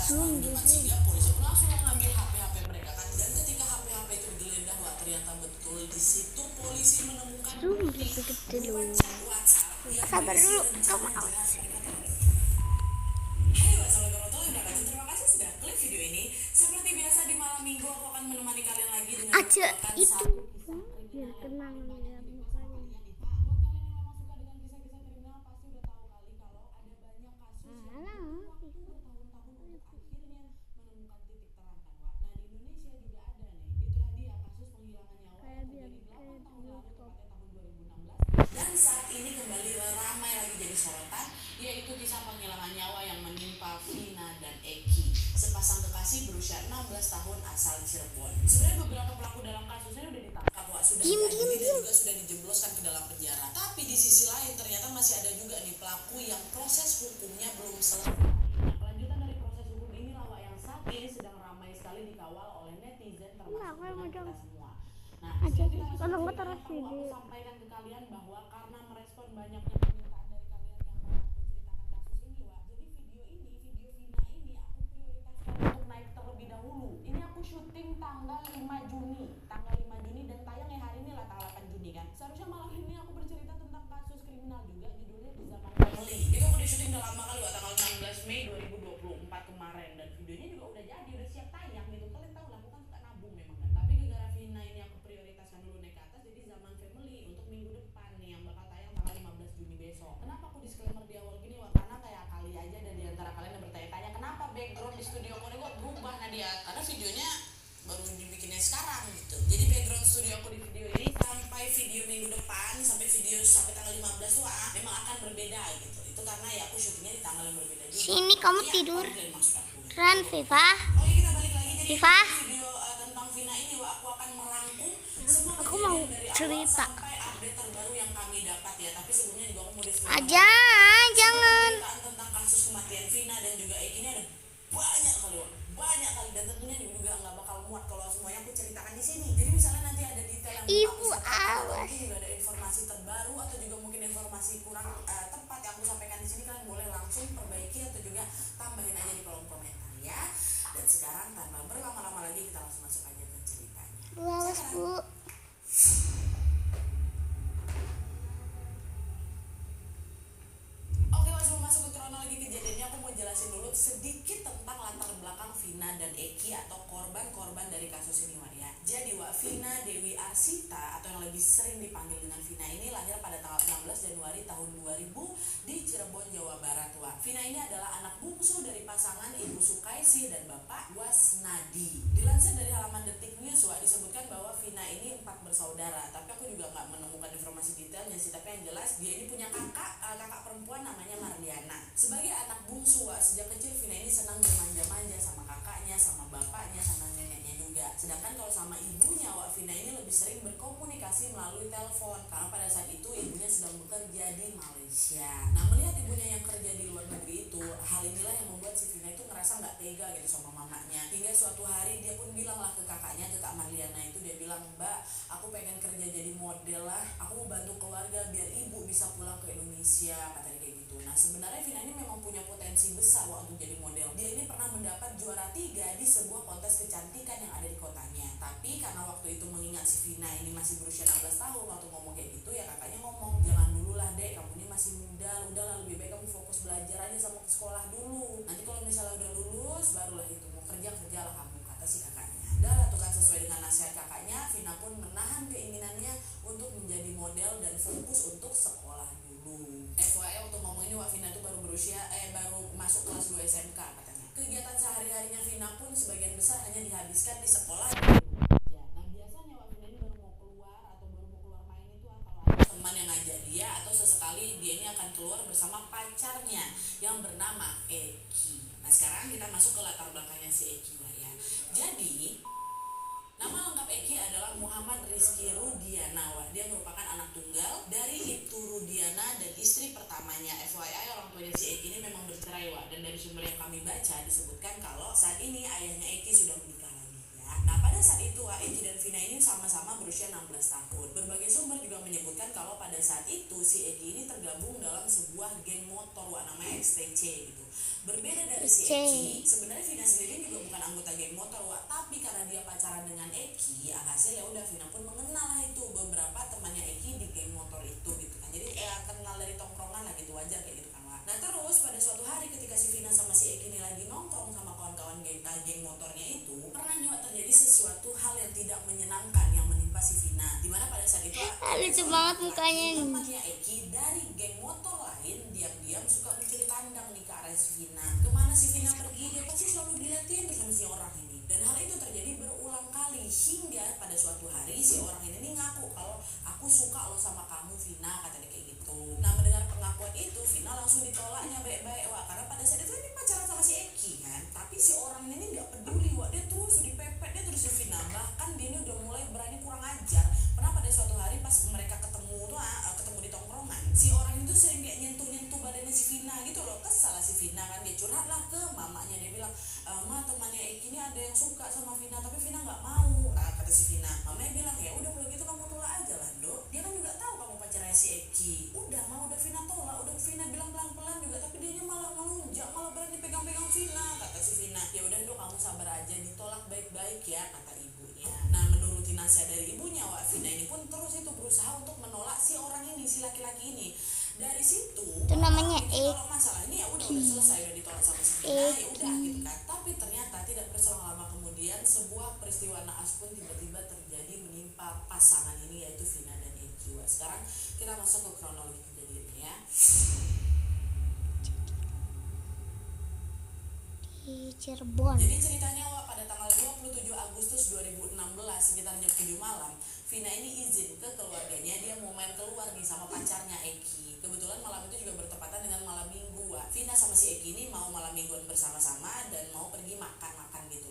tahun depan sehingga polisi pun langsung mengambil HP-HP mereka kan, dan ketika HP-HP itu digeledah, wah ternyata betul di situ polisi menemukan bukti berupa chat WhatsApp yang Sabar berisi dulu, rencana kamu jahat mereka terhadap. Hai, wassalamualaikum warahmatullahi wabarakatuh. Terima kasih sudah klik video ini. Seperti biasa di malam minggu aku akan menemani kalian lagi dengan aja membawakan itu satu kisah biar kriminal yang tenang paling banyak lihat jadi mukanya. perhatian nih Pak. Buat kalian yang memang suka dengan kisah-kisah kriminal pasti udah tahu kali kalau ada banyak kasus yang butuh waktu bertahun-tahun untuk akhirnya menemukan titik terang kan Wak. Nah di Indonesia juga ada nih. Itulah dia kasus penghilangan nyawa yang terjadi 8 tahun lalu tepatnya tahun 2016. Dan saat ini kembali ramai lagi jadi sorotan, yaitu kisah penghilangan nyawa yang menimpa Vina dan Eki, sepasang kekasih berusia 16 tahun asal Cirebon. Sebenarnya beberapa pelaku dalam kasusnya udah ditangkap, Wak, sudah diadili dan juga sudah dijebloskan ke dalam penjara. Tapi di sisi lain ternyata masih ada juga nih pelaku yang proses hukumnya belum selesai. Nah, kelanjutan dari proses hukum inilah, Wak, yang saat ini sedang ramai sekali dikawal oleh netizen termasuk dengan kita semua. Nah, Aja sebelum kita masuk kalau ke nggak video taruh yang perlu aku video. sampaikan ke kalian bahwa karena merespon banyaknya permintaan dari kalian yang mau menceritakan kasus ini, Wak. Jadi video Vina ini aku prioritaskan untuk naik terlebih dahulu. Ini aku syuting tanggal 5 Juni. Tanggal 5 Juni dan tayangnya hari ini lah tanggal 8 Juni kan. Seharusnya malam ini aku bercerita tentang kasus kriminal juga, judulnya Di Zaman Family. Itu aku di syuting udah lama kali, Wak, tanggal 16 Mei 2024 kemarin, dan videonya juga udah jadi, udah siap tayang gitu. Kalian tahu lah, aku kan suka nabung memang kan. Tapi gara-gara Vina ini aku prioritaskan dulu naik ke atas, jadi Zaman Family untuk minggu depan nih yang bakal tayang tanggal 15 Juni besok. Kenapa aku disclaimer di awal gini, Wak? Karena kayak kali aja ada di antara kalian yang bertanya-tanya kenapa background di studio aku ini kok berubah, Nadia? Karena videonya baru dibikinnya sekarang gitu. Jadi background studio aku di video ini sampai video minggu depan, sampai tanggal 15 tuh memang akan berbeda gitu. Itu karena ya aku syutingnya di tanggal yang berbeda juga. Sini kamu Ya, tidur. komplain maksud aku. Ran, Viva. Oke, kita balik lagi. Jadi Viva. video tentang Vina ini, Wak, aku akan merangkum semua Aku mau kejadian dari awal cerita. sampai update terbaru yang kami dapat ya. Tapi sebelumnya juga aku mau disclaimer. Aja, jangan. Pemberitaan tentang kasus kematian Vina dan juga Eki ini ada banyak kali, Wak. Banyak kali, dan tentunya juga nggak bakal muat kalau semuanya aku ceritakan di sini. Jadi misalnya nanti ada detail yang belum aku Ibu, sampaikan, atau awas. mungkin juga ada informasi terbaru atau juga mungkin informasi kurang tepat yang aku sampaikan di sini, kalian boleh langsung perbaiki atau juga tambahin aja di kolom komentar ya. Dan sekarang tanpa berlama-lama lagi kita langsung masuk aja ke ceritanya. Awas, Bu. Oke, Wak, sebelum masuk ke kronologi kejadiannya, aku mau jelasin dulu sedikit tentang latar belakang Vina dan Eki atau korban-korban dari kasus ini, Wak, ya. Jadi, Wak, Vina Dewi Arsita atau yang lebih sering dipanggil dengan Vina ini lahir pada tanggal 16 Januari tahun 2000 di Cirebon, Jawa Barat, Wak. Vina ini adalah anak bungsu dari pasangan Ibu Sukaisi dan Bapak Wasnadi. Dilansir dari halaman Detik News, Wak, disebutkan bahwa Vina ini 4 bersaudara, tapi aku juga nggak menemukan informasi detailnya sih. Tapi yang jelas dia ini punya kakak perempuan namanya Marliana. Sebagai anak bungsu, Wak, sejak kecil Vina ini senang bermanja-manja sama kakaknya, sama bapaknya, sama neneknya juga. Sedangkan kalau sama ibunya, Wak, Vina ini lebih sering berkomunikasi melalui telepon karena pada saat itu ibunya sedang bekerja di Malaysia. Nah, melihat ibunya yang kerja di luar negeri itu, hal inilah yang membuat si Vina itu ngerasa nggak tega gitu sama mamanya. Hingga suatu hari dia pun bilang lah ke kakaknya, ke Kak Marliana itu, dia bilang, "Mbak, aku pengen kerja jadi model lah, aku mau bantu keluarga biar ibu bisa pulang ke Indonesia," katanya kayak gitu. Nah, sebenarnya Vina ini memang punya potensi besar, Wak, untuk jadi model. Dia ini pernah mendapat juara 3 di sebuah kontes kecantikan yang ada di kotanya. Tapi karena waktu itu mengingat si Vina ini masih berusia 16 tahun, waktu ngomong kayak gitu ya kakaknya ngomong, "Jangan dulu lah, Dek, kamu ini masih muda, udahlah lebih baik kamu fokus belajar aja sama ke sekolah dulu. Nanti kalau misalnya udah lulus barulah itu mau kerjalah kamu," kata si kakaknya. Dah lah tuh kan, sesuai dengan nasihat kakaknya, Vina pun menahan keinginannya untuk menjadi model dan fokus untuk sekolah dulu. FYI waktu ngomong ini, Wak, Vina tuh baru masuk kelas 2 SMK katanya. Kegiatan sehari-harinya Vina pun sebagian besar hanya dihabiskan di sekolah dan di rumah aja. Nah, biasanya, Wak, Vina ini baru mau keluar main itu kalau ada teman yang ngajak dia, atau sesekali dia ini akan keluar bersama pacarnya yang bernama Eki. Nah, sekarang kita masuk ke latar belakangnya si Eki, Wak, ya. Jadi nama lengkap Eki adalah Muhammad Rizky Rudiana, Wak. Dia merupakan anak tunggal dari Ibtu Rudiana dan istri pertamanya. FYI, orang tuanya si Eki ini memang bercerai, Wak. Dan dari sumber yang kami baca disebutkan kalau saat ini ayahnya Eki sudah menikah lagi, ya. Nah, pada saat itu, Wak, Eki dan Vina ini sama-sama berusia 16 tahun. Berbagai sumber juga menyebutkan kalau pada saat itu si Eki ini tergabung dalam sebuah geng motor, Wak, namanya XTC gitu. Berbeda dari si Eki, sebenarnya Vina sendiri juga bukan anggota geng motor, Wak. Tapi karena dia pacaran dengan Eki, alhasil ya udah Vina pun mengenal lah itu beberapa temannya Eki di geng motor itu gitu kan. Jadi kenal dari tongkrongan lah gitu, wajar kayak gitu kan, Wak. Nah terus pada suatu hari ketika si Vina sama si Eki ini lagi nongkrong sama kawan-kawan geng motornya itu, pernah nih Wak, terjadi sesuatu hal yang tidak menyenangkan yang menimpa si Vina. Dimana pada saat itu Lucu banget mukanya nih. temannya Eki dari geng motor lain diam-diam suka mencuri pandang nih ke arah si Vina. Kemana si Vina pergi, dia pasti selalu dilihatin terus sama si orang ini. Dan hal itu terjadi berulang kali hingga pada suatu hari si orang ini nih ngaku kalau aku suka lo sama kamu Vina, kata dia kayak gitu. Nah mendengar pengakuan itu Vina langsung ditolaknya baik-baik, Wak, karena pada saat itu ini pacaran sama si Eki kan. Tapi si orang ini nggak peduli, Wak, dia terus dipepet, dia terus si Vina. Bahkan dia ini udah mulai berani kurang ajar. Pernah pada suatu hari pas mereka ketemu tuh ketemu di tongkrongan, si orang itu sering kayak nyentuh badannya si Vina gitu loh. Kesal si Vina kan, dia curhat lah ke mamanya, dia bilang, ma temannya Eki ini ada yang suka sama Vina tapi Vina nggak mau, kata si Vina. Mamanya bilang ya udah kalau gitu kamu tolak aja lah dok, dia kan juga tahu kamu pacarnya si Eki. Udah Vina tolak, udah Vina bilang pelan-pelan juga tapi dia malah melunjak, malah berani pegang-pegang Vina, kata si Vina. Ya udah dok kamu sabar aja, ditolak baik-baik ya, kata ibunya. Nah menuruti nasihat dari ibunya, Wak, Vina ini pun terus itu berusaha untuk menolak si orang ini, si laki-laki ini. Dari situ Itu namanya kalau masalah ini ya udah selesai, udah ditolak sama si Vina, ya udah gitu kan. Tapi ternyata tidak berselang lama kemudian sebuah peristiwa naas pun tiba-tiba terjadi menimpa pasangan ini, yaitu Vina dan Eki. Wak, sekarang kita masuk ke kronologi kejadiannya ya. Di Cirebon. Jadi ceritanya, Wak, pada tanggal 27 Agustus 2016 sekitar jam 7 malam, Vina ini izin ke keluarganya, dia mau main keluar nih sama pacarnya Eki. Kebetulan malam itu juga bertepatan dengan malam minggu, Wak. Vina sama si Eki ini mau malam mingguan bersama-sama dan mau pergi makan-makan gitu